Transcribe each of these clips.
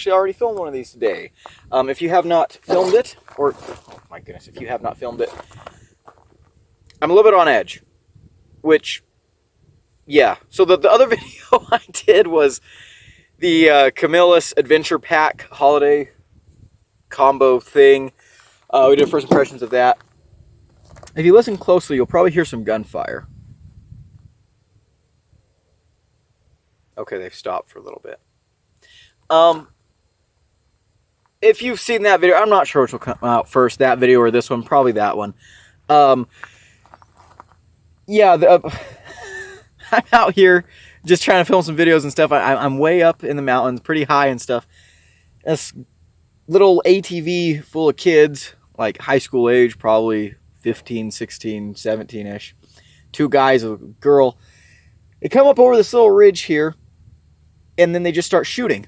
actually already filmed one of these today. If you have not filmed it, or, oh my goodness, if you have not filmed it, I'm a little bit on edge, which, yeah. So the other video I did was the Camillus Adventure Pack holiday combo thing. We did first impressions of that. If you listen closely, you'll probably hear some gunfire. Okay, they've stopped for a little bit. If you've seen that video, I'm not sure which will come out first, that video or this one, probably that one. Yeah, I'm out here just trying to film some videos and stuff. I'm way up in the mountains, pretty high and stuff. This little ATV full of kids, like high school age, probably 15, 16, 17-ish. Two guys, a girl. They come up over this little ridge here, and then they just start shooting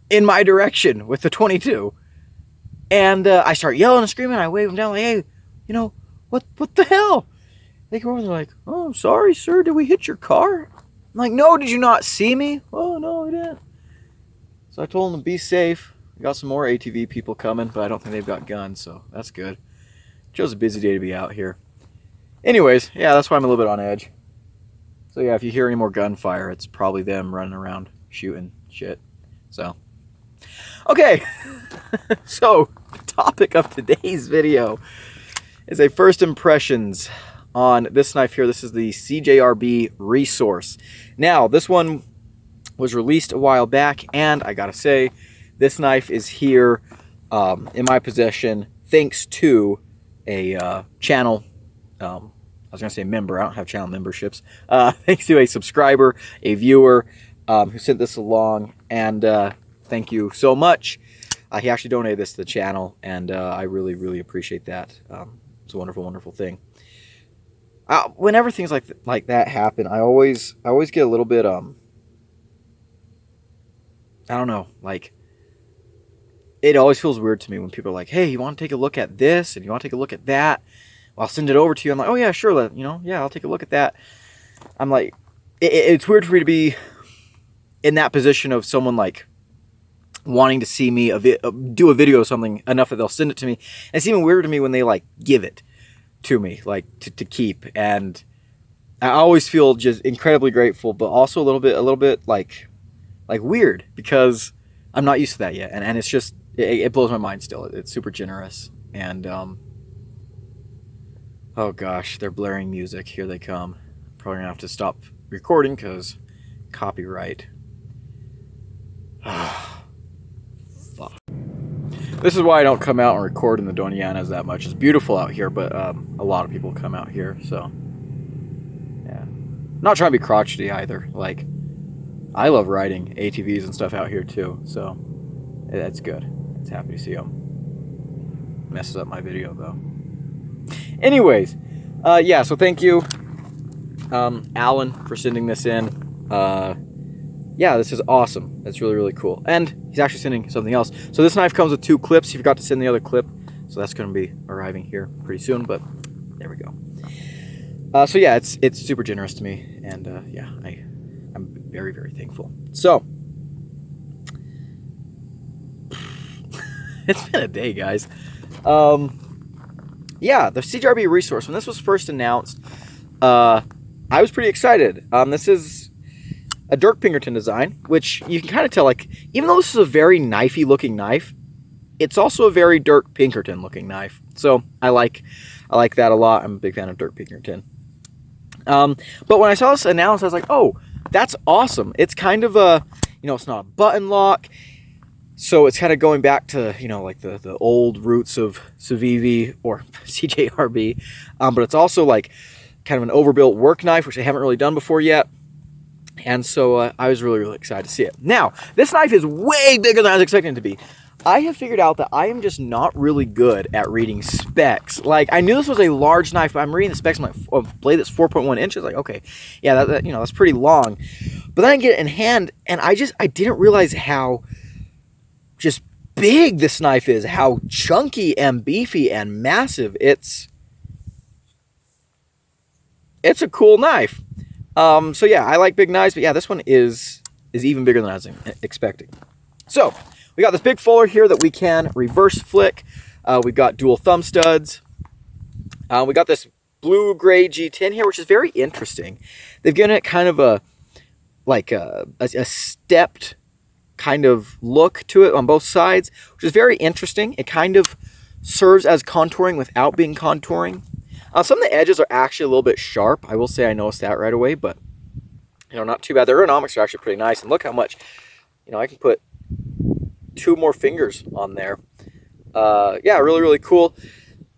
in my direction with the .22. And I start yelling and screaming. I wave them down like, hey, you know, what the hell? They come over and they're like, oh, sorry, sir, did we hit your car? I'm like, no, did you not see me? Oh, no, I didn't. So I told them to be safe. We got some more ATV people coming, but I don't think they've got guns, so that's good. Chose a busy day to be out here. Anyways, yeah, that's why I'm a little bit on edge. So yeah, if you hear any more gunfire, it's probably them running around shooting shit. So, okay. So, the topic of today's video is a first impressions on this knife here. This is the CJRB Resource. Now, this one was released a while back, and I gotta say, this knife is here in my possession thanks to a channel, I was going to say member, I don't have channel memberships, thanks to a subscriber, a viewer, who sent this along, and thank you so much. He actually donated this to the channel, and I really, really appreciate that. It's a wonderful, wonderful thing. Whenever things like that happen, I always get a little bit, I don't know, like, it always feels weird to me when people are like, hey, you want to take a look at this, and you want to take a look at that? Well, I'll send it over to you. I'm like, oh yeah, sure, yeah, I'll take a look at that. I'm like, it's weird for me to be in that position of someone like wanting to see me do a video of something enough that they'll send it to me. And it's even weirder to me when they like give it to me, like to keep. And I always feel just incredibly grateful, but also a little bit like weird, because I'm not used to that yet. And it's just, it blows my mind still. It's super generous. And, oh gosh, they're blaring music. Here they come. Probably gonna have to stop recording because copyright. Fuck. This is why I don't come out and record in the Donianas that much. It's beautiful out here, but a lot of people come out here, so yeah. Not trying to be crotchety either. Like, I love riding ATVs and stuff out here too, so that's good. It's happy to see them. Messes up my video though. Anyways, yeah, so thank you, Alan, for sending this in. Yeah, this is awesome. That's really, really cool. And he's actually sending something else. So this knife comes with 2 clips. He forgot to send the other clip, so that's going to be arriving here pretty soon, but there we go. So yeah, it's super generous to me, and yeah, I'm very, very thankful. So, it's been a day, guys. Yeah, the CJRB Resource, when this was first announced, I was pretty excited. This is a Dirk Pinkerton design, which you can kind of tell, like, even though this is a very knifey looking knife, it's also a very Dirk Pinkerton looking knife. So I like that a lot. I'm a big fan of Dirk Pinkerton. But when I saw this announced, I was like, oh, that's awesome. It's kind of a, it's not a button lock. So it's kind of going back to, like the old roots of Civivi or CJRB. But it's also like kind of an overbuilt work knife, which I haven't really done before yet. And so I was really, really excited to see it. Now, this knife is way bigger than I was expecting it to be. I have figured out that I am just not really good at reading specs. Like, I knew this was a large knife, but I'm reading the specs. I'm like, a blade that's 4.1 inches. Like, okay, yeah, that's pretty long. But then I get it in hand, and I didn't realize how just big this knife is, how chunky and beefy and massive. It's a cool knife. So yeah, I like big knives, but yeah, this one is even bigger than I was expecting. So, We got this big fuller here that we can reverse flick. We've got dual thumb studs. We got this blue-gray G10 here, which is very interesting. They've given it kind of a stepped kind of look to it on both sides, which is very interesting. It kind of serves as contouring without being contouring. Some of the edges are actually a little bit sharp. I will say I noticed that right away, but not too bad. The ergonomics are actually pretty nice, and look how much, I can put 2 more fingers on there. Yeah, really, really cool.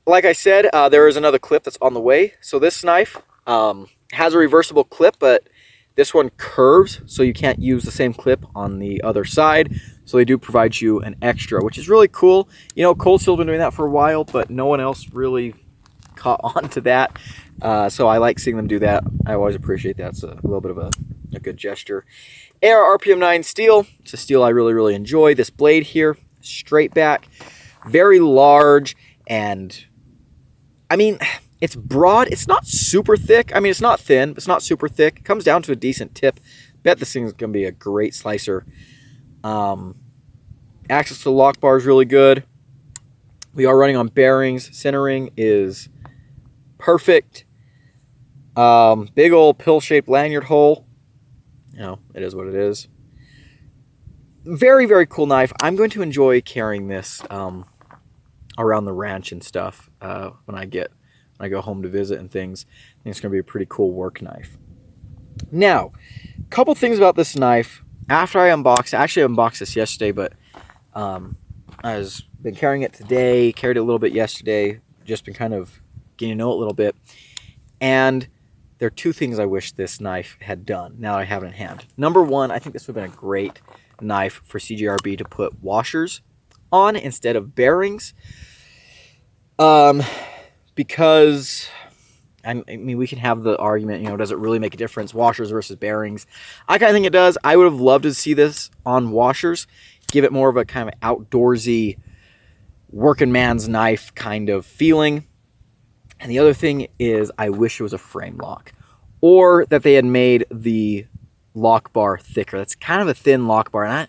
Like I said, there is another clip that's on the way. So this knife has a reversible clip, but this one curves, so you can't use the same clip on the other side. So they do provide you an extra, which is really cool. Cold Steel's been doing that for a while, but no one else really caught on to that. So I like seeing them do that. I always appreciate that. It's a little bit of a good gesture. AR RPM 9 steel. It's a steel I really, really enjoy. This blade here, straight back, very large, and I mean, it's broad. It's not super thick. I mean, it's not thin, but it's not super thick. It comes down to a decent tip. Bet this thing's going to be a great slicer. Access to the lock bar is really good. We are running on bearings. Centering is perfect. Big old pill-shaped lanyard hole. It is what it is. Very, very cool knife. I'm going to enjoy carrying this around the ranch and stuff when I go home to visit and things. I think it's going to be a pretty cool work knife. Now, a couple things about this knife. After I unboxed, I actually unboxed this yesterday, but I've been carrying it today, carried it a little bit yesterday, just been kind of getting to know it a little bit. And there are 2 things I wish this knife had done now that I have it in hand. Number 1, I think this would have been a great knife for CJRB to put washers on instead of bearings. Because I mean, we can have the argument, does it really make a difference, washers versus bearings? I kind of think it does. I would have loved to see this on washers, give it more of a kind of outdoorsy, working man's knife kind of feeling. And the other thing is, I wish it was a frame lock, or that they had made the lock bar thicker. That's kind of a thin lock bar, and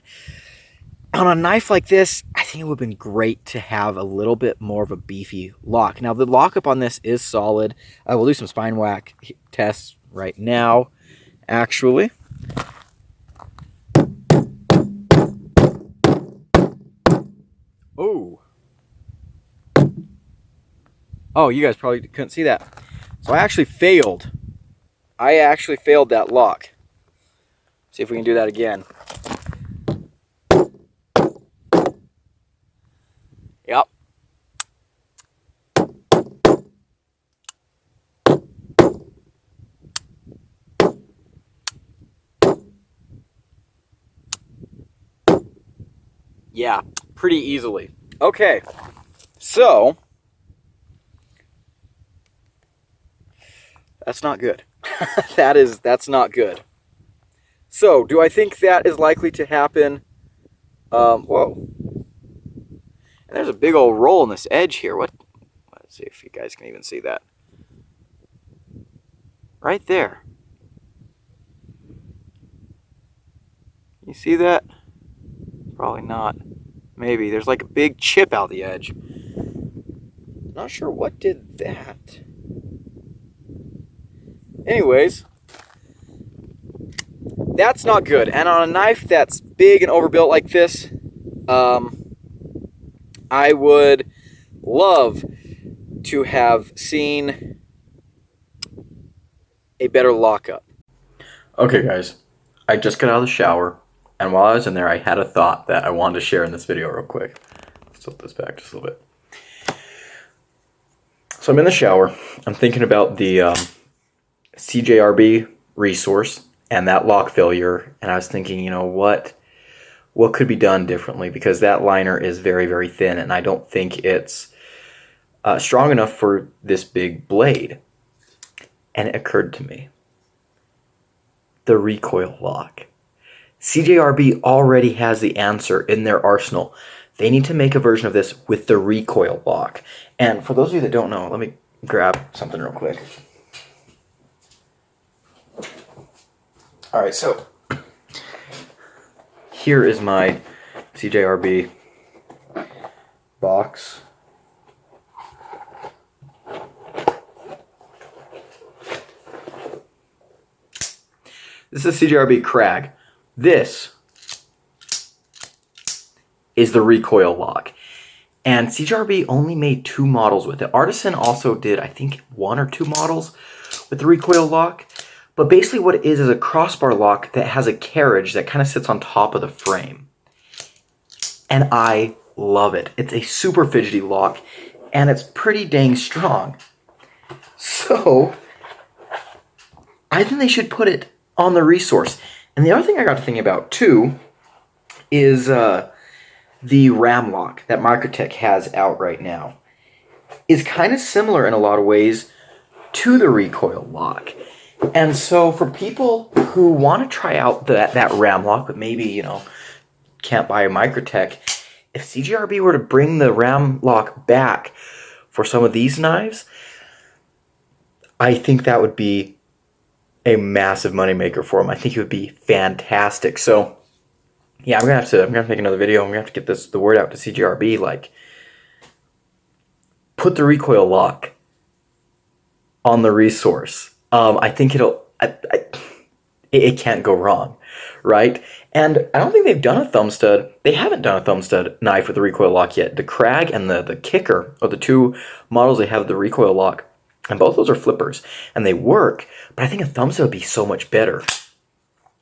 on a knife like this, I think it would have been great to have a little bit more of a beefy lock. Now, the lockup on this is solid. We'll do some spine whack tests right now, actually. Oh, you guys probably couldn't see that. So I actually failed. That lock. See if we can do that again. Yep. Yeah, pretty easily. Okay, so that's not good. That's not good. So, do I think that is likely to happen? Whoa. And there's a big old roll in this edge here. Let's see if you guys can even see that. Right there. You see that? Probably not. Maybe. There's like a big chip out the edge. Not sure what did that. Anyways, that's not good. And on a knife that's big and overbuilt like this, I would love to have seen a better lockup. Okay, guys, I just got out of the shower, and while I was in there, I had a thought that I wanted to share in this video real quick. Let's flip this back just a little bit. So I'm in the shower. I'm thinking about the CJRB resource and that lock failure, and I was thinking, what could be done differently, because that liner is very, very thin, and I don't think it's strong enough for this big blade. And it occurred to me, the recoil lock. CJRB already has the answer in their arsenal. They need to make a version of this with the recoil lock. And for those of you that don't know, let me grab something real quick. Alright, so here is my CJRB box. This is a CJRB crag. This is the recoil lock. And CJRB only made 2 models with it. Artisan also did, I think, 1 or 2 models with the recoil lock. But basically what it is a crossbar lock that has a carriage that kind of sits on top of the frame. And I love it. It's a super fidgety lock, and it's pretty dang strong. So, I think they should put it on the resource. And the other thing I got to thinking about too is the RAM lock that Microtech has out right now is kind of similar in a lot of ways to the recoil lock. And so for people who want to try out that RAM lock, but maybe, you know, can't buy a Microtech, if CJRB were to bring the RAM lock back for some of these knives, I think that would be a massive moneymaker for them. I think it would be fantastic. So yeah, I'm gonna have to make another video. I'm gonna have to get the word out to CJRB, like, put the recoil lock on the resource. I think it can't go wrong, right? And I don't think they've done a thumb stud. They haven't done a thumb stud knife with the recoil lock yet. The crag and the kicker are the 2 models they have the recoil lock, and both those are flippers, and they work. But I think a thumb stud would be so much better.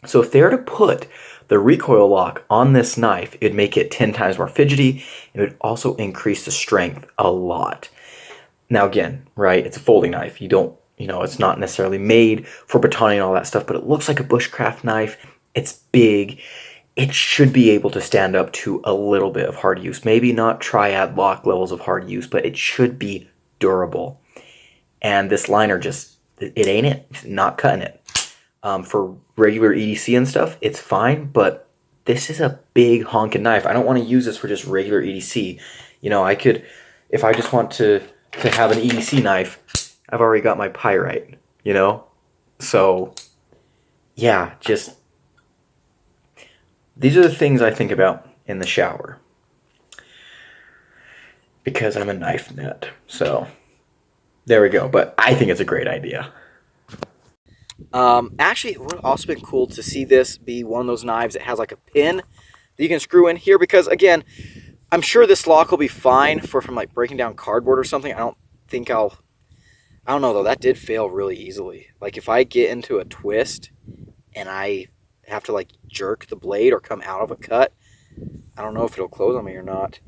So if they were to put the recoil lock on this knife, it'd make it 10 times more fidgety. It would also increase the strength a lot. Now again, right, it's a folding knife. You don't, you know, it's not necessarily made for batoning and all that stuff, but it looks like a bushcraft knife. It's big. It should be able to stand up to a little bit of hard use. Maybe not triad lock levels of hard use, but it should be durable. And this liner just, it ain't it. It's not cutting it. For regular EDC and stuff, it's fine, but this is a big honking knife. I don't want to use this for just regular EDC. You know, I could, if I just want to have an EDC knife, I've already got my pyrite, you know? So, yeah, just, these are the things I think about in the shower. Because I'm a knife nut. So, there we go. But I think it's a great idea. Actually, it would have also been cool to see this be one of those knives that has like a pin that you can screw in here, because again, I'm sure this lock will be fine from like breaking down cardboard or something. I don't know though, that did fail really easily. Like if I get into a twist and I have to like jerk the blade or come out of a cut, I don't know if it'll close on me or not.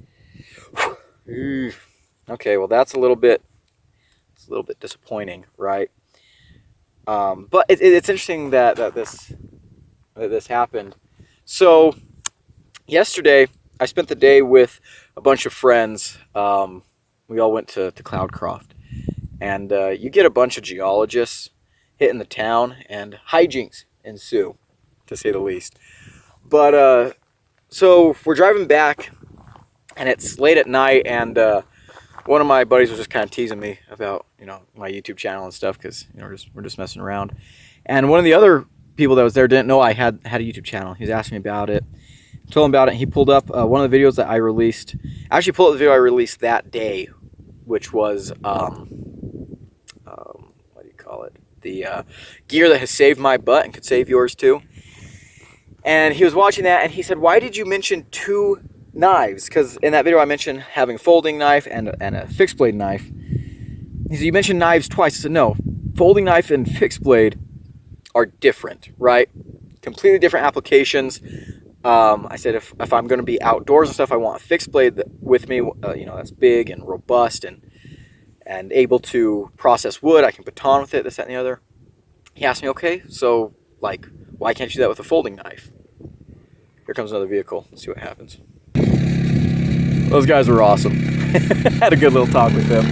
Okay, well that's a little bit disappointing, right? But it's interesting that this happened. So yesterday I spent the day with a bunch of friends. We all went to Cloudcroft, and you get a bunch of geologists hitting the town, and hijinks ensue, to say the least. But so we're driving back, and it's late at night, and one of my buddies was just kind of teasing me about, you know, my YouTube channel and stuff, because, you know, we're just messing around. And one of the other people that was there didn't know I had a YouTube channel. He was asking me about it. I told him about it, and he pulled up one of the videos that I released. Actually, pulled up the video I released that day, which was what do you call it? The gear that has saved my butt and could save yours too. And he was watching that, and he said, "Why did you mention 2 knives?" Because in that video I mentioned having a folding knife and a fixed blade knife. He said, "You mentioned knives twice." I said, "No, folding knife and fixed blade are different, right? Completely different applications." I said, if I'm going to be outdoors and stuff, I want a fixed blade with me, you know, that's big and robust and able to process wood. I can baton with it, this, that, and the other. He asked me, okay, so, like, why can't you do that with a folding knife? Here comes another vehicle. Let's see what happens. Those guys were awesome. Had a good little talk with them.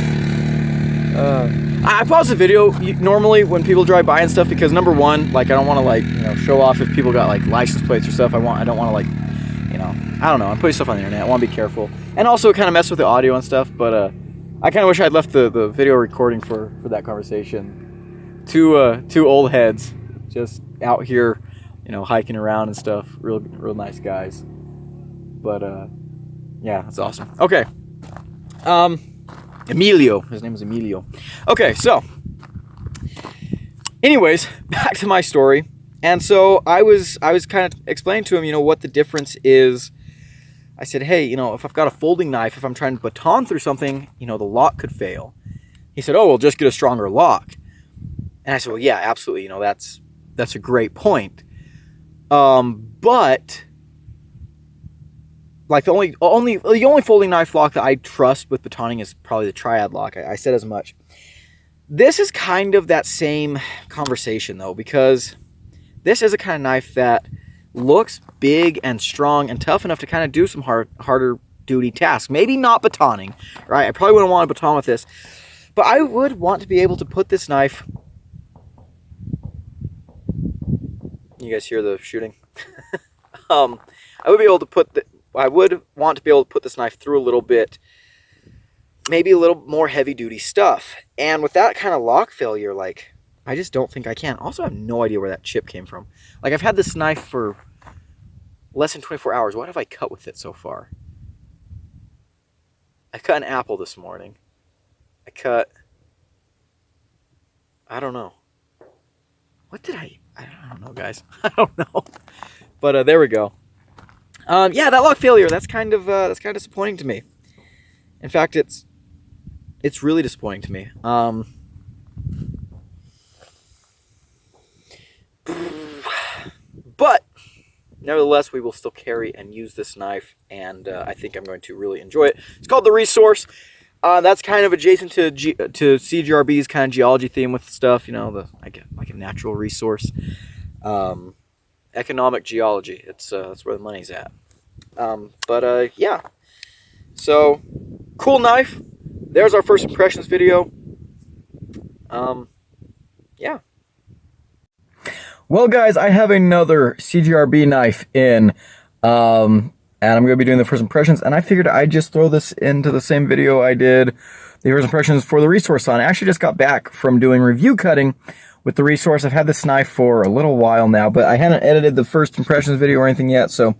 I pause the video normally when people drive by and stuff, because number one, like, I don't want to, like, you know, show off if people got like license plates or stuff. I don't want to, like, you know, I don't know, I'm putting stuff on the internet. I want to be careful, and also kind of mess with the audio and stuff. But I kind of wish I'd left the video recording for that conversation. Two old heads just out here, you know, hiking around and stuff. Real nice guys. But yeah, that's awesome. Okay. Emilio. His name is Emilio. Okay, so anyways, back to my story. And so I was kind of explaining to him, you know, what the difference is. I said, hey, you know, if I've got a folding knife, if I'm trying to baton through something, you know, the lock could fail. He said, oh, well, just get a stronger lock. And I said, well, yeah, absolutely. You know, that's a great point. But like the only folding knife lock that I trust with batoning is probably the triad lock. I said as much. This is kind of that same conversation though, because this is a kind of knife that looks big and strong and tough enough to kind of do some harder duty tasks. Maybe not batoning, right? I probably wouldn't want to baton with this, but I would want to be able to put this knife. You guys hear the shooting? I would want to be able to put this knife through a little bit, maybe a little more heavy duty stuff. And with that kind of lock failure, like, I just don't think I can. Also, I have no idea where that chip came from. Like, I've had this knife for less than 24 hours. What have I cut with it so far? I cut an apple this morning. I don't know. What did I don't know, guys. I don't know. But there we go. Yeah, that lock failure, that's kind of disappointing to me. In fact, it's really disappointing to me. But nevertheless, we will still carry and use this knife, and I think I'm going to really enjoy it. It's called the Resource. That's kind of adjacent to CJRBs kind of geology theme with stuff, you know, like a natural resource, economic geology. That's where the money's at. Yeah. So cool knife. There's our first impressions video. Yeah. Well, guys, I have another CJRB knife in, and I'm going to be doing the first impressions, and I figured I'd just throw this into the same video I did the first impressions for the Resource on. I actually just got back from doing review cutting with the Resource. I've had this knife for a little while now, but I hadn't edited the first impressions video or anything yet, so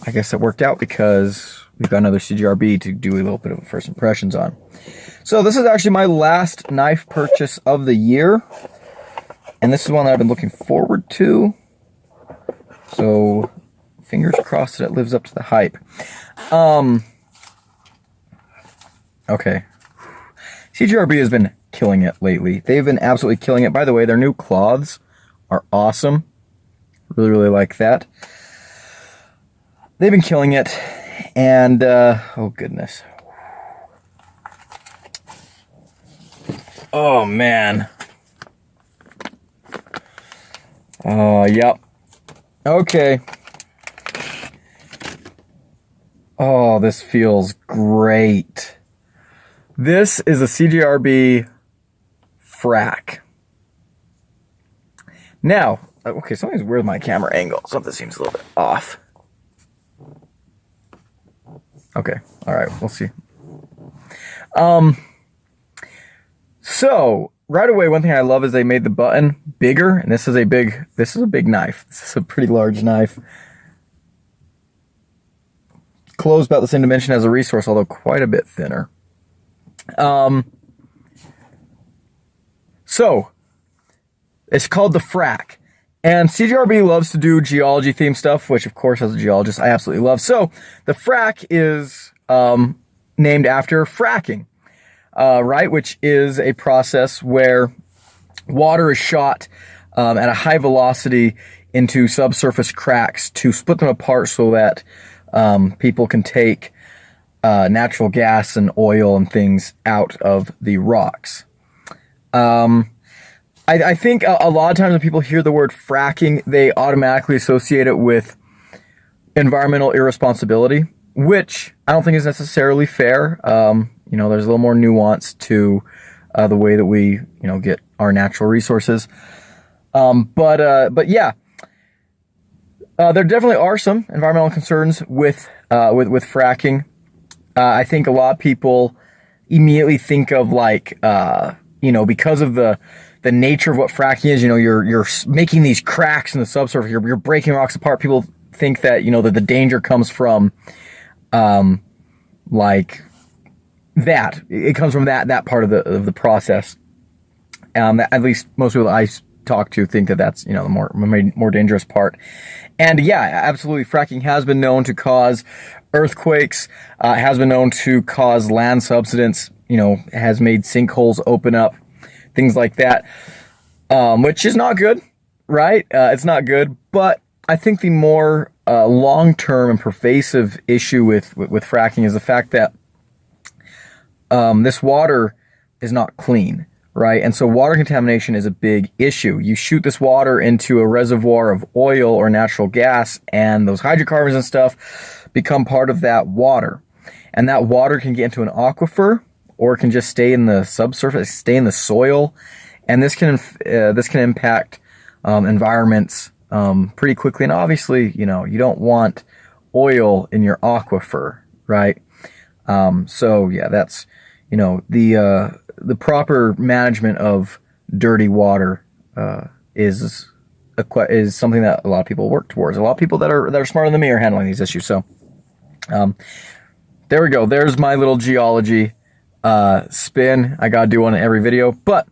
I guess it worked out because we've got another CJRB to do a little bit of first impressions on. So this is actually my last knife purchase of the year, and this is one that I've been looking forward to. So fingers crossed that it lives up to the hype. Okay. CJRB has been killing it lately. They've been absolutely killing it. By the way, their new cloths are awesome. Really, really like that. They've been killing it. And, oh goodness. Oh, man. Oh, yep. Okay. Oh, this feels great. This is a CJRB Frack. Now, okay, something's weird with my camera angle. Something seems a little bit off. Okay, all right, we'll see. So right away, one thing I love is they made the button bigger, and this is a big knife. This is a pretty large knife. Closed about the same dimension as a Resource, although quite a bit thinner. So it's called the Frack, and CJRB loves to do geology themed stuff, which of course, as a geologist, I absolutely love. So the Frack is named after fracking, right? Which is a process where water is shot at a high velocity into subsurface cracks to split them apart so that people can take natural gas and oil and things out of the rocks. I think a lot of times when people hear the word fracking, they automatically associate it with environmental irresponsibility, which I don't think is necessarily fair. You know, there's a little more nuance to the way that we, get our natural resources. But yeah, there definitely are some environmental concerns with fracking. I think a lot of people immediately think of because of the nature of what fracking is, you're making these cracks in the subsurface, you're breaking rocks apart. People think that, you know, that the danger comes from, like that. It comes from that part of the process. At least most people I talk to think that that's, you know, the more dangerous part. And yeah, absolutely, fracking has been known to cause earthquakes, has been known to cause land subsidence, you know, has made sinkholes open up, things like that, which is not good, right? It's not good, but I think the more long-term and pervasive issue with fracking is the fact that this water is not clean, right? And so water contamination is a big issue. You shoot this water into a reservoir of oil or natural gas, and those hydrocarbons and stuff become part of that water. And that water can get into an aquifer, or it can just stay in the subsurface, stay in the soil. And this can impact environments pretty quickly. And obviously, you know, you don't want oil in your aquifer, right? So yeah, that's, you know, the proper management of dirty water is something that a lot of people work towards. A lot of people that are smarter than me are handling these issues. So there we go. There's my little geology spin. I gotta do one in every video, but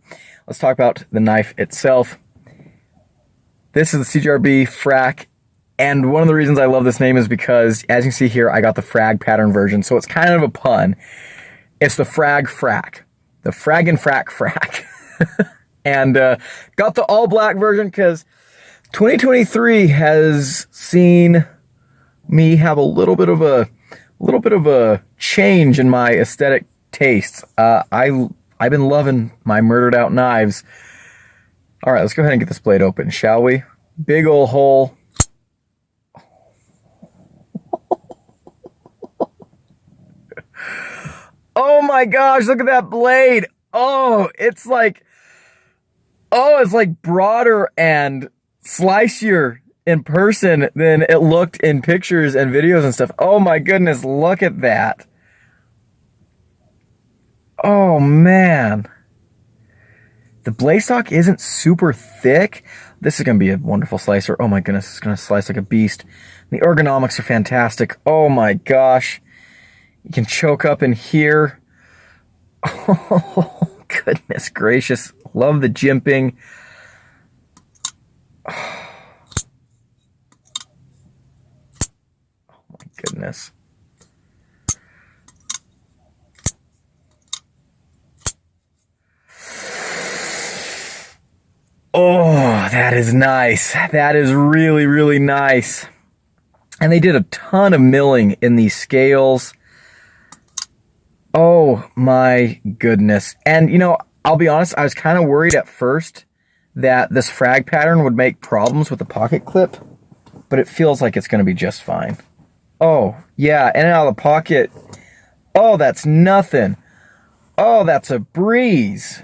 let's talk about the knife itself. This is the CJRB Frack, and one of the reasons I love this name is because, as you can see here, I got the frag pattern version, so it's kind of a pun. It's the frag frack. The frag and frack. And got the all black version because 2023 has seen me have a little bit of a change in my aesthetic tastes. I've been loving my murdered out knives. All right, let's go ahead and get this blade open, shall we? Big ol' hole. Oh my gosh, look at that blade. It's like broader and slicier in person than it looked in pictures and videos and stuff. Oh my goodness, look at that. Oh man. The blade stock isn't super thick. This is going to be a wonderful slicer. Oh my goodness, it's going to slice like a beast. The ergonomics are fantastic. Oh my gosh. You can choke up in here. Oh, goodness gracious. Love the jimping. Oh my goodness. Oh, that is nice. That is really, really nice. And they did a ton of milling in these scales. Oh my goodness. And you know, I'll be honest, I was kind of worried at first that this frag pattern would make problems with the pocket clip, but it feels like it's going to be just fine. Oh, yeah, in and out of the pocket. Oh, that's nothing. Oh, that's a breeze.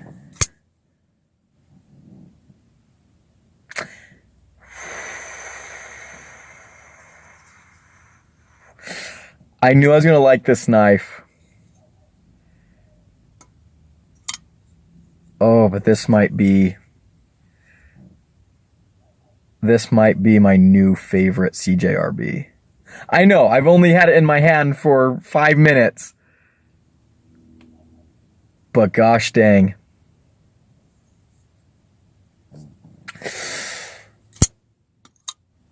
I knew I was going to like this knife. Oh, but this might be my new favorite CJRB. I know, I've only had it in my hand for 5 minutes. But gosh dang.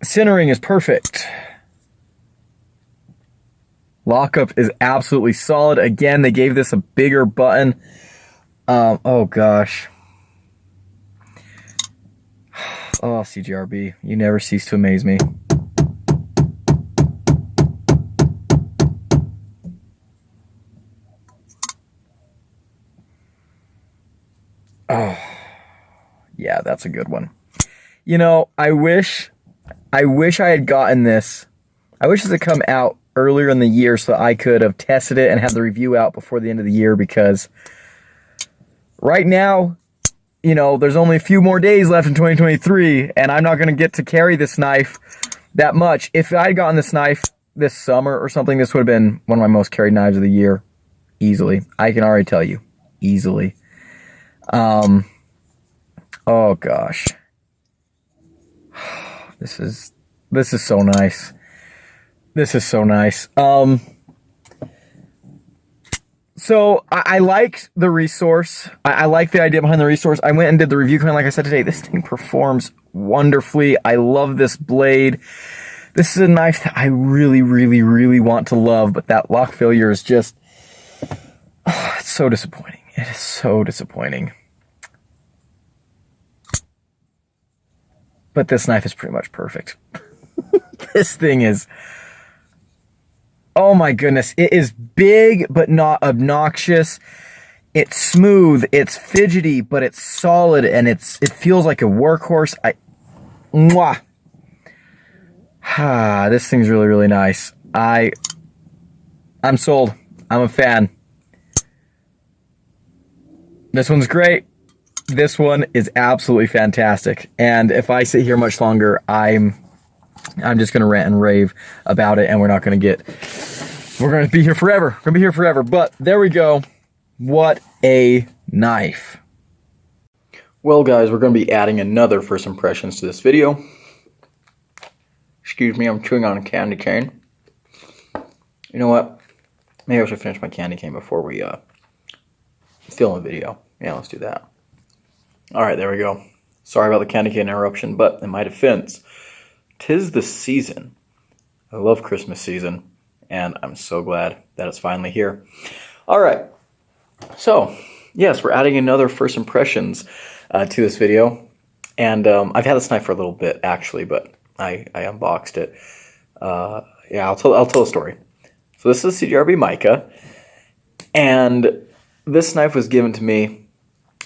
Centering is perfect. Lockup is absolutely solid. Again, they gave this a bigger button. Oh gosh. Oh, CJRB, you never cease to amaze me. Oh, yeah, that's a good one. You know, I wish I had gotten this. I wish this had come out earlier in the year so that I could have tested it and had the review out before the end of the year, because right now, you know, there's only a few more days left in 2023, and I'm not going to get to carry this knife that much. If I had gotten this knife this summer or something, this would have been one of my most carried knives of the year. Easily. I can already tell you. Easily. Oh gosh. This is so nice. This is so nice. So I like the resource. I like the idea behind the resource. I went and did the review kind of like I said today. This thing performs wonderfully. I love this blade. This is a knife that I really, really, really want to love, but that lock failure is just, it's so disappointing. It is so disappointing. But this knife is pretty much perfect. This thing is, oh my goodness. It is big, but not obnoxious. It's smooth, it's fidgety, but it's solid, and it feels like a workhorse. Mwah. This thing's really, really nice. I'm sold. I'm a fan. This one's great. This one is absolutely fantastic. And if I sit here much longer, I'm just going to rant and rave about it, and we're going to be here forever. We're going to be here forever. But there we go. What a knife. Well, guys, we're going to be adding another first impressions to this video. Excuse me, I'm chewing on a candy cane. You know what? Maybe I should finish my candy cane before we film a video. Yeah, let's do that. Alright, there we go. Sorry about the candy cane interruption, but in my defense, 'tis the season. I love Christmas season, and I'm so glad that it's finally here. Alright, so, yes, we're adding another first impressions to this video. And I've had this knife for a little bit, actually, but I unboxed it. Yeah, I'll tell a story. So this is CJRB Mica, and this knife was given to me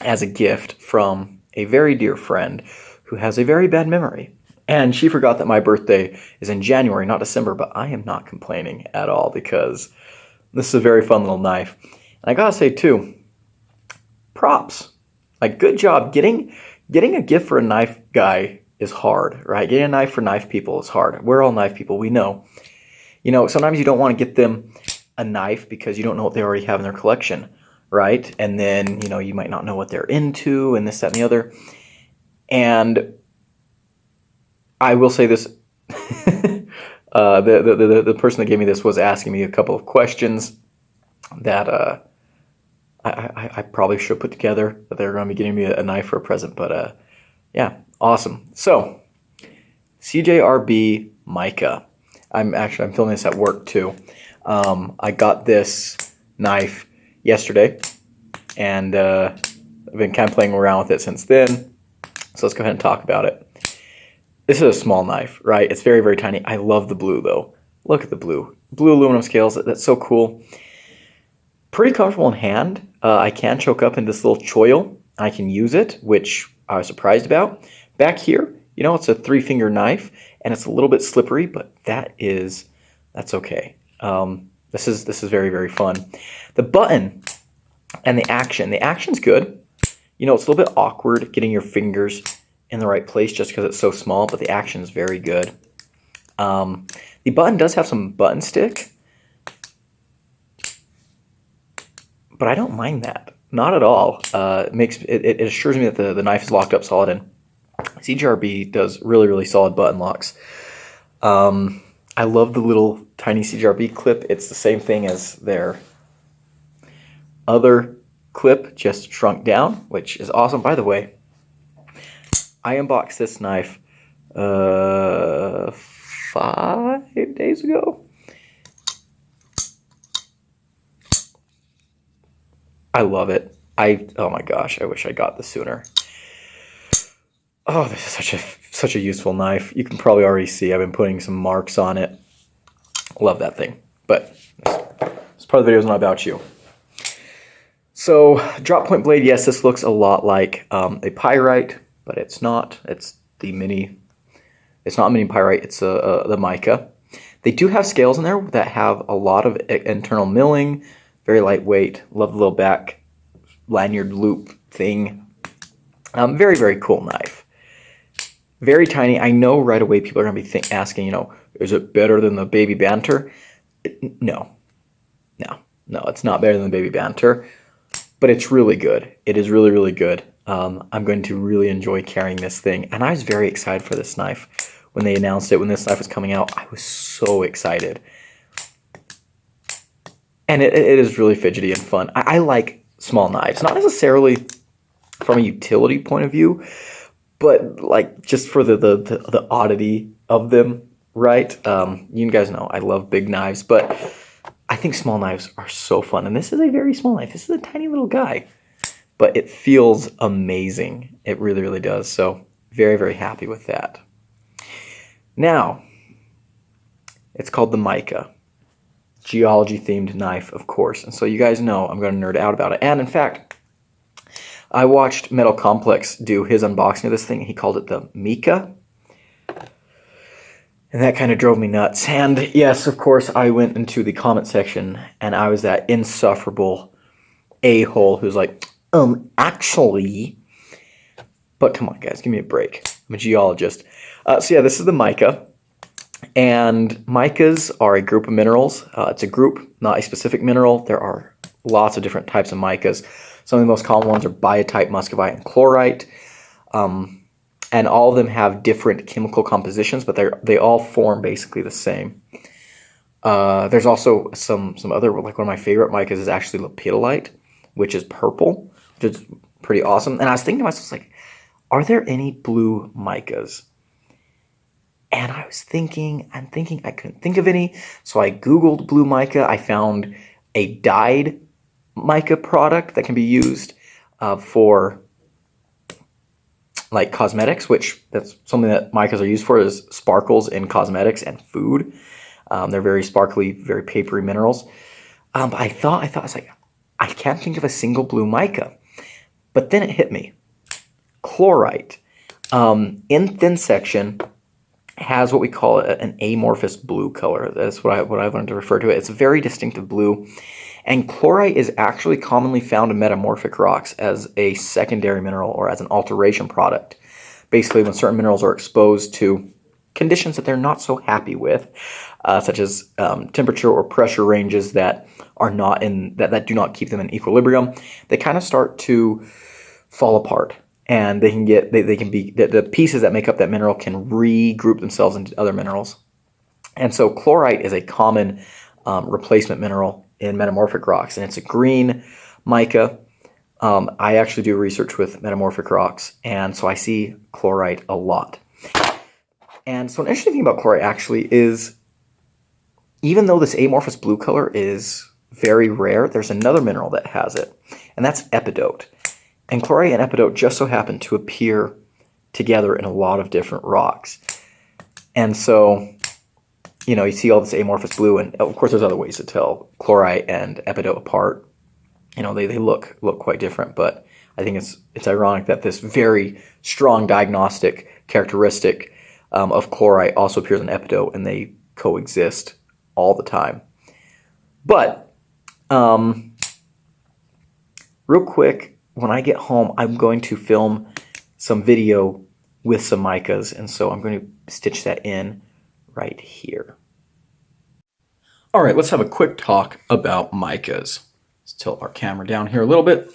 as a gift from a very dear friend who has a very bad memory. And she forgot that my birthday is in January, not December, but I am not complaining at all because this is a very fun little knife. And I gotta say too, props. Like, good job. Getting a gift for a knife guy is hard, right? Getting a knife for knife people is hard. We're all knife people, we know. You know, sometimes you don't want to get them a knife because you don't know what they already have in their collection, right? And then, you know, you might not know what they're into and this, that, and the other. And I will say this, the person that gave me this was asking me a couple of questions that I probably should put together, that they're going to be getting me a knife for a present, but yeah, awesome. So, CJRB Mica. I'm filming this at work too. I got this knife yesterday, and I've been kind of playing around with it since then. So let's go ahead and talk about it. This is a small knife, right? It's very, very tiny. I love the blue though. Look at the blue. Blue aluminum scales, that's so cool. Pretty comfortable in hand. I can choke up in this little choil. I can use it, which I was surprised about. Back here, you know, it's a 3-finger knife, and it's a little bit slippery, but that's okay. This is very, very fun. The button and the action's good. You know, it's a little bit awkward getting your fingers in the right place just because it's so small, but the action is very good. The button does have some button stick, but I don't mind that. Not at all. It assures me that the knife is locked up solid, and CJRB does really, really solid button locks. I love the little tiny CJRB clip. It's the same thing as their other clip, just shrunk down, which is awesome. By the way, I unboxed this knife 5 days ago. I love it. Oh my gosh, I wish I got this sooner. Oh, this is such a useful knife. You can probably already see I've been putting some marks on it. Love that thing. But this part of the video is not about you. So, drop point blade, yes, this looks a lot like a pyrite, but it's not. It's the mini. It's not a mini pyrite. It's the mica. They do have scales in there that have a lot of internal milling. Very lightweight. Love the little back lanyard loop thing. Very, very cool knife. Very tiny. I know right away people are going to be asking, you know, is it better than the Baby Banter? No, it's not better than the Baby Banter, but it's really good. It is really, really good. I'm going to really enjoy carrying this thing, and I was very excited for this knife when they announced it, when this knife was coming out. I was so excited. And it is really fidgety and fun. I like small knives, not necessarily from a utility point of view, but like just for the oddity of them, right? You guys know I love big knives, but I think small knives are so fun. And this is a very small knife. This is a tiny little guy, but it feels amazing. It really, really does. So very, very happy with that. Now, it's called the Mica. Geology themed knife, of course. And so you guys know I'm going to nerd out about it. And in fact, I watched Metal Complex do his unboxing of this thing. He called it the Mica. And that kind of drove me nuts. And yes, of course, I went into the comment section and I was that insufferable a-hole who's like, actually. But come on, guys, give me a break. I'm a geologist. So yeah, this is the Mica. And micas are a group of minerals. It's a group, not a specific mineral. There are lots of different types of micas. Some of the most common ones are biotite, muscovite, and chlorite. And all of them have different chemical compositions, but they all form basically the same. There's also some other, like one of my favorite micas is actually lepidolite, which is purple, which is pretty awesome. And I was thinking to myself, like, are there any blue micas? And I was thinking, I couldn't think of any. So I Googled blue mica. I found a dyed mica product that can be used for like cosmetics, which that's something that micas are used for, is sparkles in cosmetics and food. They're very sparkly, very papery minerals. But I was like, I can't think of a single blue mica. But then it hit me. Chlorite in thin section has what we call an amorphous blue color. That's what I've learned to refer to it. It's a very distinctive blue. And chlorite is actually commonly found in metamorphic rocks as a secondary mineral or as an alteration product. Basically, when certain minerals are exposed to conditions that they're not so happy with, such as temperature or pressure ranges that are not in that do not keep them in equilibrium, they kind of start to fall apart. And they can be the pieces that make up that mineral can regroup themselves into other minerals. And so chlorite is a common replacement mineral in metamorphic rocks, and it's a green mica. I actually do research with metamorphic rocks, and so I see chlorite a lot. And so an interesting thing about chlorite actually is, even though this amorphous blue color is very rare, there's another mineral that has it, and that's epidote. And chlorite and epidote just so happen to appear together in a lot of different rocks. And so, you know, you see all this amorphous blue, and of course there's other ways to tell chlorite and epidote apart. You know, they look quite different, but I think it's ironic that this very strong diagnostic characteristic of chlorite also appears in epidote, and they coexist all the time. But real quick, when I get home, I'm going to film some video with some micas, and so I'm going to stitch that in right here. All right, let's have a quick talk about micas. Let's tilt our camera down here a little bit.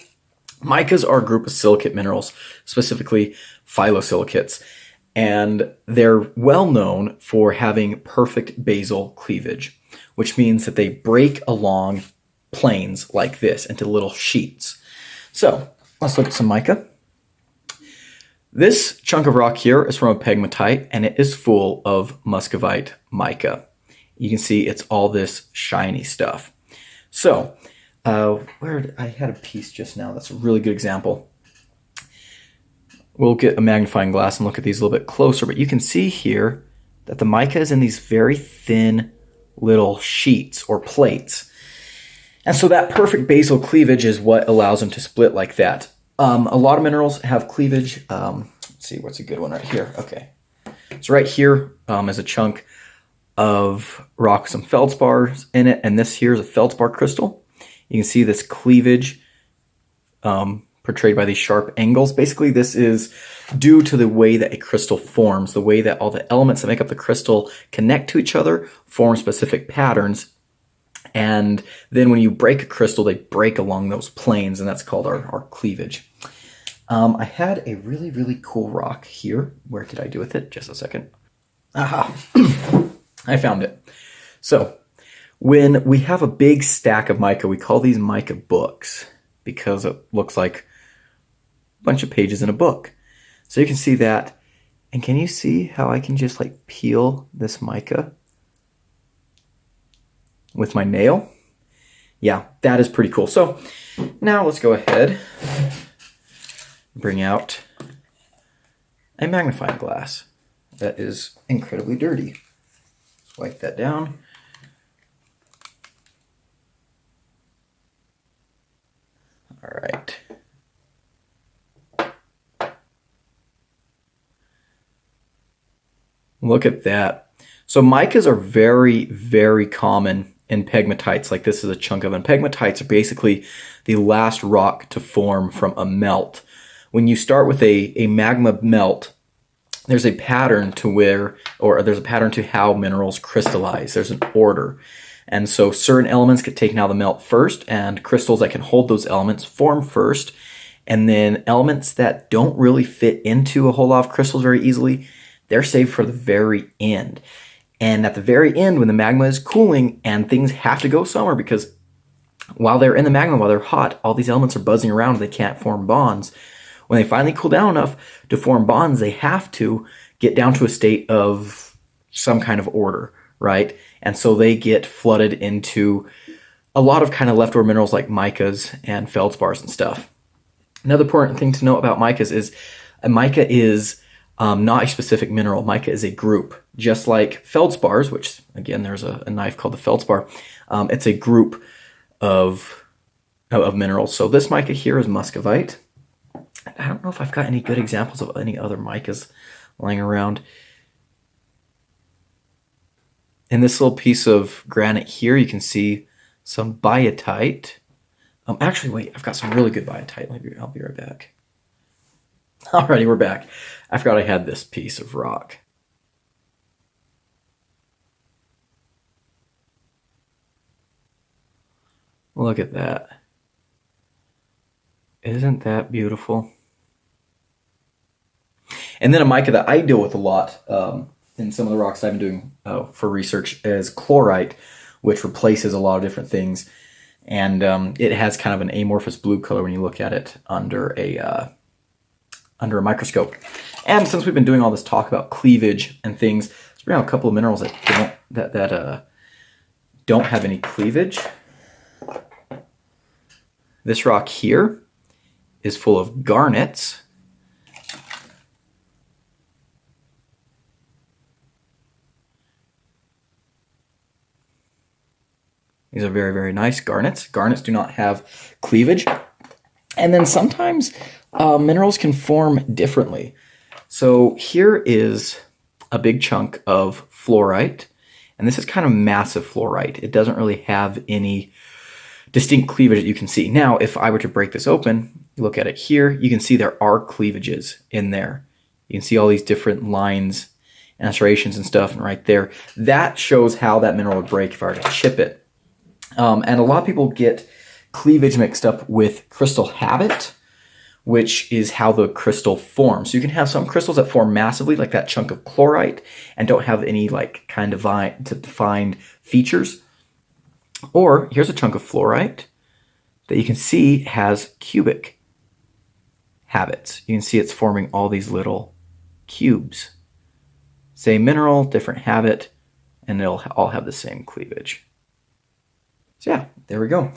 Micas are a group of silicate minerals, specifically phyllosilicates, and they're well known for having perfect basal cleavage, which means that they break along planes like this into little sheets. So let's look at some mica. This chunk of rock here is from a pegmatite, and it is full of muscovite mica. You can see it's all this shiny stuff. So I had a piece just now that's a really good example. We'll get a magnifying glass and look at these a little bit closer, but you can see here that the mica is in these very thin little sheets or plates. And so that perfect basal cleavage is what allows them to split like that. A lot of minerals have cleavage. Let's see, what's a good one right here? Okay. So right here is a chunk of rock with some feldspars in it, and this here is a feldspar crystal. You can see this cleavage portrayed by these sharp angles. Basically, this is due to the way that a crystal forms, the way that all the elements that make up the crystal connect to each other, form specific patterns. And then when you break a crystal, they break along those planes, and that's called our cleavage. I had a really, really cool rock here. Where did I do with it? Just a second. Aha, I found it. So when we have a big stack of mica, we call these mica books because it looks like a bunch of pages in a book. So you can see that. And can you see how I can just like peel this mica with my nail? Yeah, that is pretty cool. So now let's go ahead and bring out a magnifying glass that is incredibly dirty. Let's wipe that down. All right. Look at that. So micas are very, very common in pegmatites. Like this is a chunk of them. Pegmatites are basically the last rock to form from a melt. When you start with a magma melt, there's a pattern to where, or there's a pattern to how minerals crystallize. There's an order. And so certain elements get taken out of the melt first, and crystals that can hold those elements form first. And then elements that don't really fit into a whole lot of crystals very easily, they're saved for the very end. And at the very end, when the magma is cooling and things have to go somewhere, because while they're in the magma, while they're hot, all these elements are buzzing around and they can't form bonds. When they finally cool down enough to form bonds, they have to get down to a state of some kind of order, right? And so they get flooded into a lot of kind of leftover minerals like micas and feldspars and stuff. Another important thing to know about micas is a mica is not a specific mineral. Mica is a group, just like feldspars, which again, there's a knife called the feldspar. It's a group of minerals. So this mica here is muscovite. I don't know if I've got any good examples of any other micas lying around. In this little piece of granite here, you can see some biotite. Actually, wait, I've got some really good biotite. I'll be right back. Alrighty, we're back. I forgot I had this piece of rock. Look at that. Isn't that beautiful? And then a mica that I deal with a lot in some of the rocks I've been doing for research is chlorite, which replaces a lot of different things. And it has kind of an amorphous blue color when you look at it under a microscope. And since we've been doing all this talk about cleavage and things, let's bring out a couple of minerals that don't have any cleavage. This rock here is full of garnets. These are very, very nice garnets. Garnets do not have cleavage. And then sometimes minerals can form differently. So here is a big chunk of fluorite. And this is kind of massive fluorite. It doesn't really have any distinct cleavage that you can see. Now, if I were to break this open, look at it here, you can see there are cleavages in there. You can see all these different lines and striations and stuff right there. That shows how that mineral would break if I were to chip it. And a lot of people get cleavage mixed up with crystal habit, which is how the crystal forms. So you can have some crystals that form massively, like that chunk of chlorite, and don't have any like kind of defined features. Or here's a chunk of fluorite that you can see has cubic habits. You can see it's forming all these little cubes. Same mineral, different habit, and they'll all have the same cleavage. So yeah, there we go.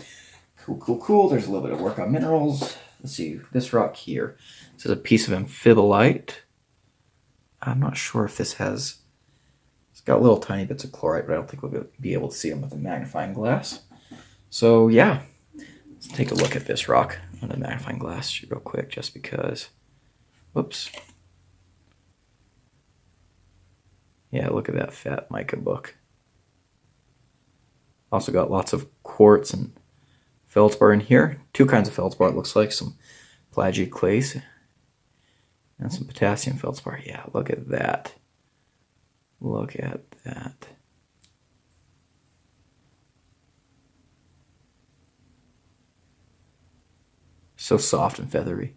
Cool, cool, cool. There's a little bit of work on minerals. Let's see, this rock here. This is a piece of amphibolite. I'm not sure if this has... It's got little tiny bits of chlorite, but I don't think we'll be able to see them with a magnifying glass. So yeah, let's take a look at this rock on a magnifying glass real quick, just because. Whoops. Yeah, look at that fat mica book. Also got lots of quartz and feldspar in here. Two kinds of feldspar, it looks like. Some plagioclase and some potassium feldspar. Yeah, look at that. Look at that. So soft and feathery.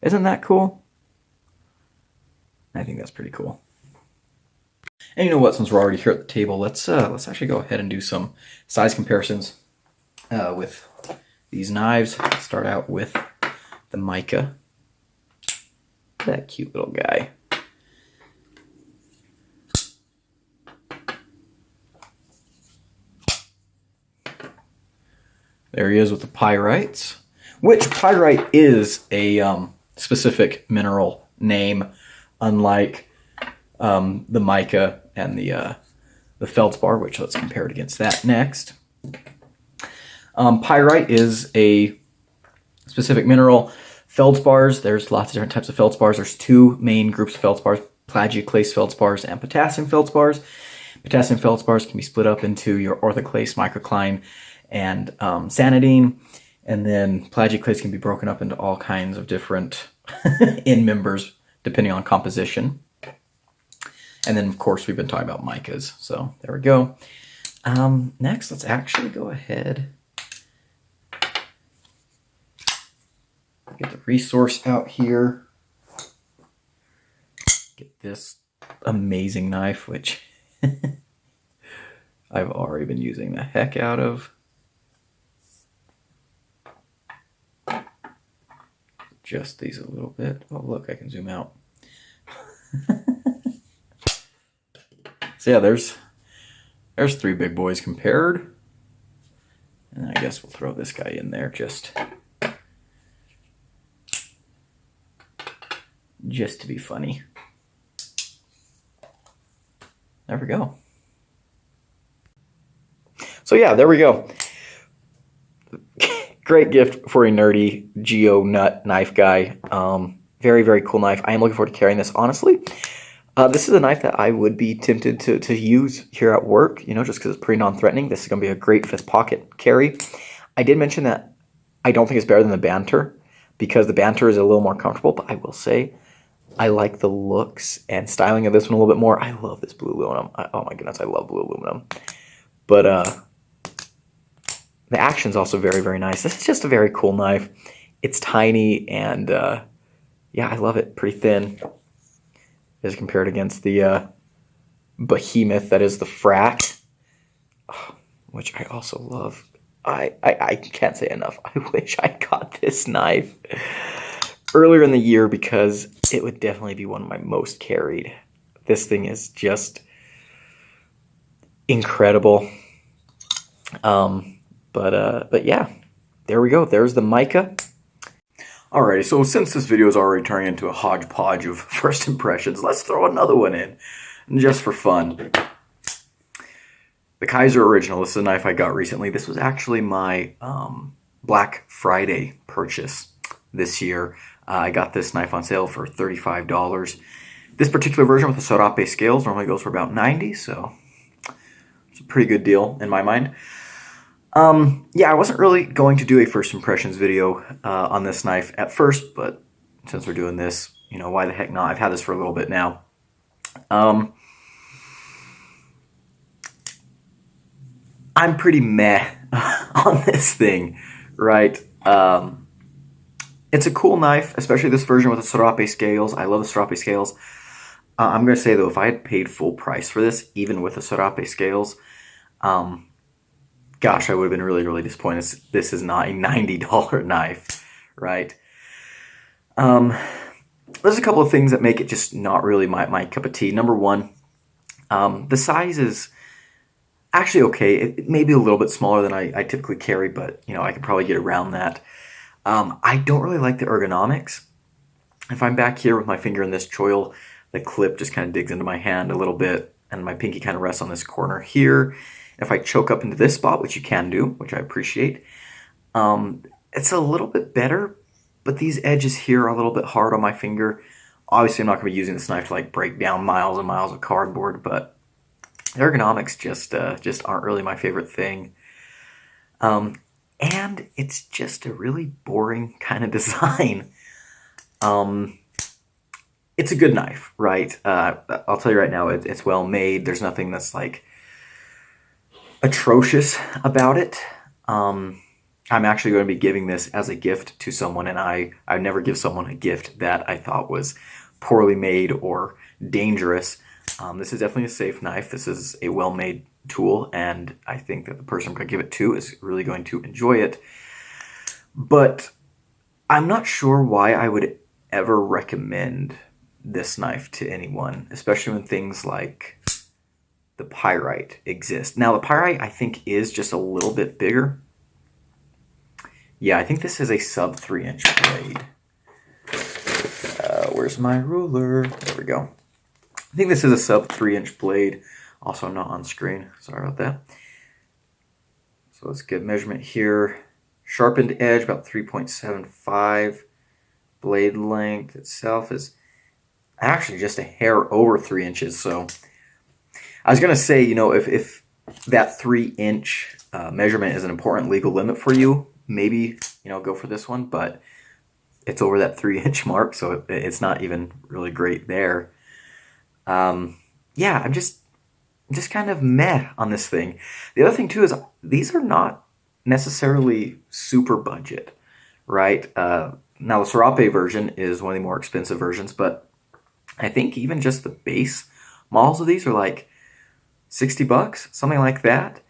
Isn't that cool? I think that's pretty cool. And you know what? Since we're already here at the table, let's actually go ahead and do some size comparisons with these knives. Let's start out with the Mica. That cute little guy. There he is with the pyrites, which pyrite is a specific mineral name, unlike the mica and the feldspar, which let's compare it against that next. Pyrite is a specific mineral. Feldspars, there's lots of different types of feldspars. There's two main groups of feldspars, plagioclase feldspars and potassium feldspars. Potassium feldspars can be split up into your orthoclase, microcline, and sanidine. And then plagioclase can be broken up into all kinds of different end members depending on composition. And then, of course, we've been talking about micas. So there we go. Next, let's actually go ahead. Get the resource out here. Get this amazing knife, which I've already been using the heck out of. Adjust these a little bit. Oh, look, I can zoom out. So yeah, there's three big boys compared. And I guess we'll throw this guy in there just to be funny. There we go. So yeah, there we go. Great gift for a nerdy geo nut knife guy. Very, very cool knife. I am looking forward to carrying this, honestly. This is a knife that I would be tempted to use here at work, you know, just because it's pretty non-threatening. This is going to be a great fifth pocket carry. I did mention that I don't think it's better than the Banter, because the Banter is a little more comfortable, but I will say I like the looks and styling of this one a little bit more. I love this blue aluminum. Oh my goodness, I love blue aluminum. But the action's also very, very nice. This is just a very cool knife. It's tiny and yeah, I love it. Pretty thin as compared against the behemoth that is the Frack, which I also love. I can't say enough. I wish I got this knife earlier in the year because it would definitely be one of my most carried. This thing is just incredible. But yeah, there we go. There's the Mica. Alrighty, so since this video is already turning into a hodgepodge of first impressions, let's throw another one in, just for fun. The Kizer Original. This is a knife I got recently. This was actually my Black Friday purchase this year. I got this knife on sale for $35. This particular version with the Serape scales normally goes for about $90, so it's a pretty good deal in my mind. Yeah, I wasn't really going to do a first impressions video on this knife at first, but since we're doing this, you know, why the heck not? I've had this for a little bit now. I'm pretty meh on this thing, right? It's a cool knife, especially this version with the Serape scales. I love the Serape scales. I'm going to say, though, if I had paid full price for this, even with the Serape scales, gosh, I would have been really, really disappointed. This is not a $90 knife, right? There's a couple of things that make it just not really my cup of tea. Number one, the size is actually okay. It may be a little bit smaller than I typically carry, but you know, I could probably get around that. I don't really like the ergonomics. If I'm back here with my finger in this choil, the clip just kind of digs into my hand a little bit, and my pinky kind of rests on this corner here. If I choke up into this spot, which you can do, which I appreciate, it's a little bit better, but these edges here are a little bit hard on my finger. Obviously, I'm not going to be using this knife to like break down miles and miles of cardboard, but the ergonomics just aren't really my favorite thing. And it's just a really boring kind of design. It's a good knife, right? I'll tell you right now, it's well made. There's nothing that's like atrocious about it. I'm actually going to be giving this as a gift to someone, and I never give someone a gift that I thought was poorly made or dangerous. This is definitely a safe knife. This is a well-made tool, and I think that the person I'm going to give it to is really going to enjoy it. But I'm not sure why I would ever recommend this knife to anyone, especially when things like the pyrite exist. Now, the pyrite, I think, is just a little bit bigger. Yeah, I think this is a sub 3-inch blade. Where's my ruler? There we go. I think this is a sub 3-inch blade. Also not on screen. Sorry about that. So let's get measurement here. Sharpened edge, about 3.75. Blade length itself is actually just a hair over 3 inches. So I was going to say, you know, if that 3-inch measurement is an important legal limit for you, maybe, you know, go for this one. But it's over that 3-inch mark, so it's not even really great there. Yeah, I'm just kind of meh on this thing. The other thing too is these are not necessarily super budget, right? Now the Serape version is one of the more expensive versions, but I think even just the base models of these are like $60, something like that.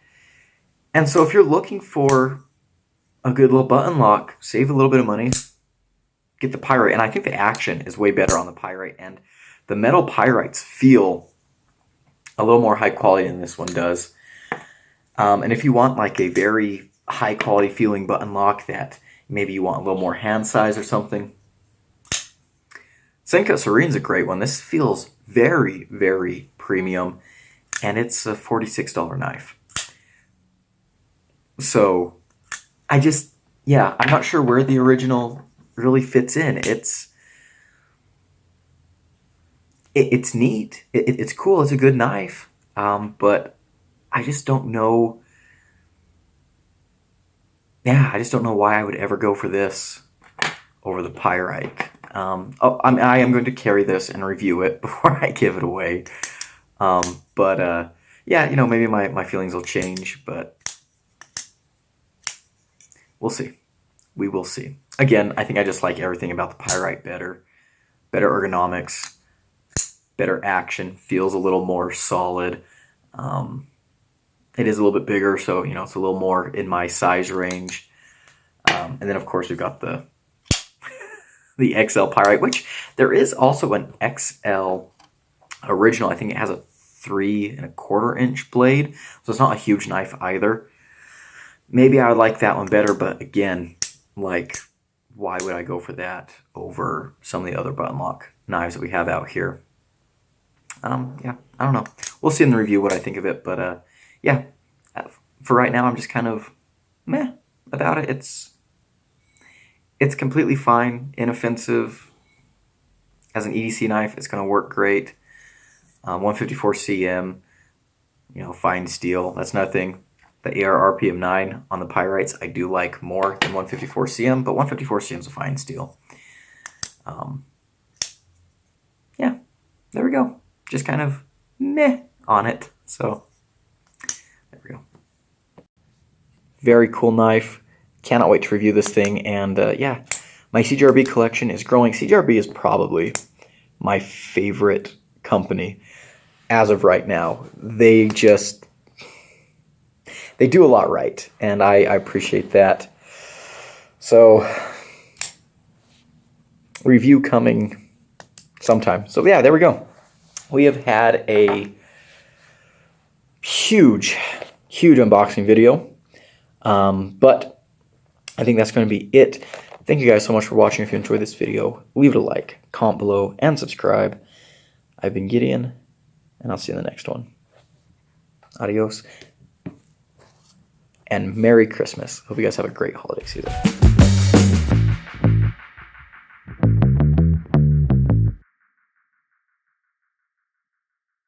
And so if you're looking for a good little button lock, save a little bit of money, get the pyrite. And I think the action is way better on the pyrite, and the metal pyrites feel a little more high quality than this one does. And if you want like a very high quality feeling button lock that maybe you want a little more hand size or something, Senka Serene's a great one. This feels very, very premium, and it's a $46 knife. So I'm not sure where the original really fits in. It's neat. It's cool. It's a good knife. But I just don't know. Yeah, I just don't know why I would ever go for this over the pyrite. I am going to carry this and review it before I give it away. Yeah, you know, maybe my feelings will change, but we'll see. We will see. Again, I think I just like everything about the pyrite better. Better ergonomics, better action, feels a little more solid. It is a little bit bigger, so you know it's a little more in my size range. And then of course we've got the XL pyrite, which there is also an XL original. I think it has a 3.25-inch blade, so it's not a huge knife either. Maybe I would like that one better, but again, like, why would I go for that over some of the other button lock knives that we have out here? Yeah, I don't know. We'll see in the review what I think of it, but yeah, for right now, I'm just kind of meh about it. It's completely fine, inoffensive. As an EDC knife, it's going to work great. 154 cm, you know, fine steel. That's nothing. The AR RPM 9 on the pyrites I do like more than 154 cm, but 154 cm is a fine steel. Yeah, there we go. Just kind of meh on it. So there we go. Very cool knife. Cannot wait to review this thing. And yeah, my CJRB collection is growing. CJRB is probably my favorite company as of right now. They do a lot right, and I appreciate that. So, review coming sometime. So yeah, there we go. We have had a huge unboxing video, but I think that's going to be it. Thank you guys so much for watching. If you enjoyed this video, leave it a like, comment below, and subscribe. I've been Gideon, and I'll see you in the next one. Adios. And Merry Christmas. Hope you guys have a great holiday season.